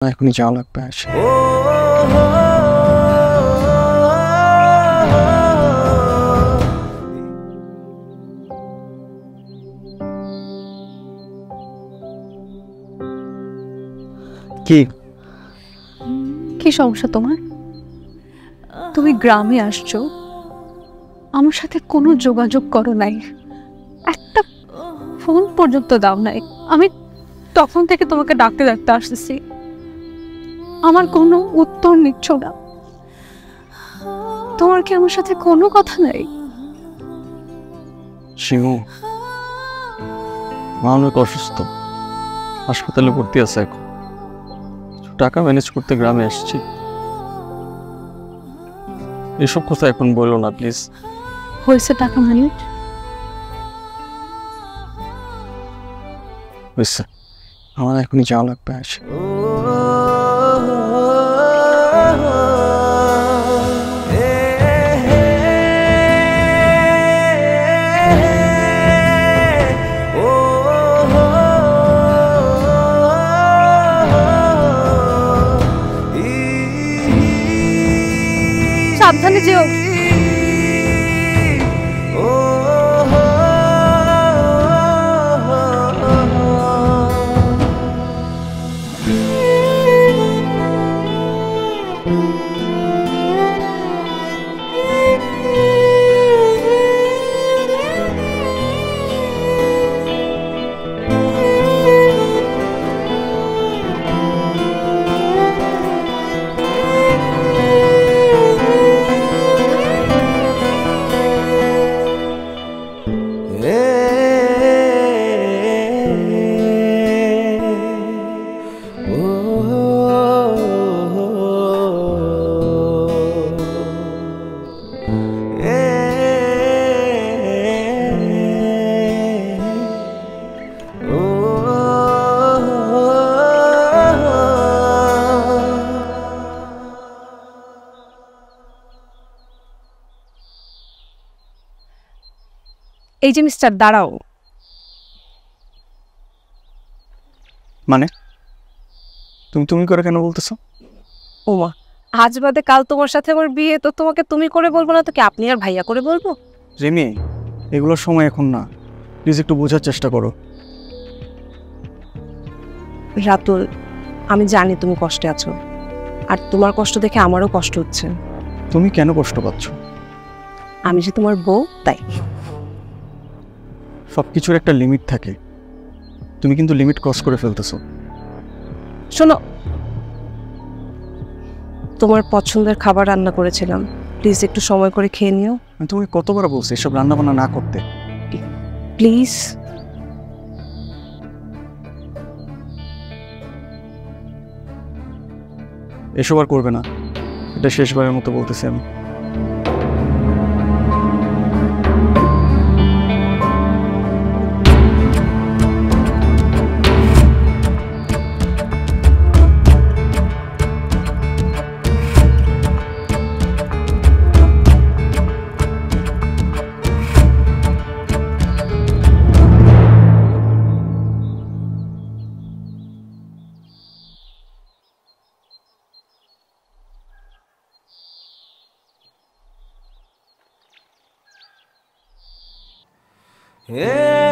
এখনই যাওয়া লাগবে। আসে কি কি সমস্যা তোমার? তুমি গ্রামে আসছো, আমার সাথে কোনো যোগাযোগ করো নাই, একটা ফোন পর্যন্ত দাও নাই। আমি তখন থেকে তোমাকে ডাকতে ডাকতে আসতেছি, আমার কোনো উত্তর নিচ্ছ না। তোমার কি আমার সাথে কোনো কথা নাই? শিমু, মা অনেক অসুস্থ, হাসপাতালে ভর্তি আছে। এখন কিছু টাকা ম্যানেজ করতে গ্রামে আসছি। এসব কথা এখন বলো না প্লিজ। হয়েছে টাকা ম্যানেজ? হয়েছে, আমার এখনই যাওয়া লাগবে। আসে সাবধানে যেও। এই যে মিস্টার, দাঁড়াও। মানে তুমি তুমি করে কেন বলতেছো? ওমা, আজ বাদে কাল তোমার সাথে আমার বিয়ে, তো তোমাকে তুমি করে বলবো না তো কি আপনি আর ভাইয়া করে বলবো? রিমি, এগুলোর সময় এখন না, প্লিজ একটু বোঝার চেষ্টা করো। রাতুল, আমি জানি তুমি কষ্টে আছো, আর তোমার কষ্ট দেখে আমারও কষ্ট হচ্ছে। তুমি কেন কষ্ট পাচ্ছ? আমি যে তোমার বউ, তাই। সবকিছুর একটা লিমিট থাকে, তুমি কিন্তু লিমিট ক্রস করে ফেলতেছো। শোনো, তোমার পছন্দের খাবার রান্না করেছিলাম, প্লিজ একটু সময় করে খেয়ে নিও। আমি তোমাকে কতবার বলছি এসব রান্না বান্না না করতে। প্লিজ। এসব আর করবে না, এটা শেষবারের মতো বলতেছি আমি। Yeah.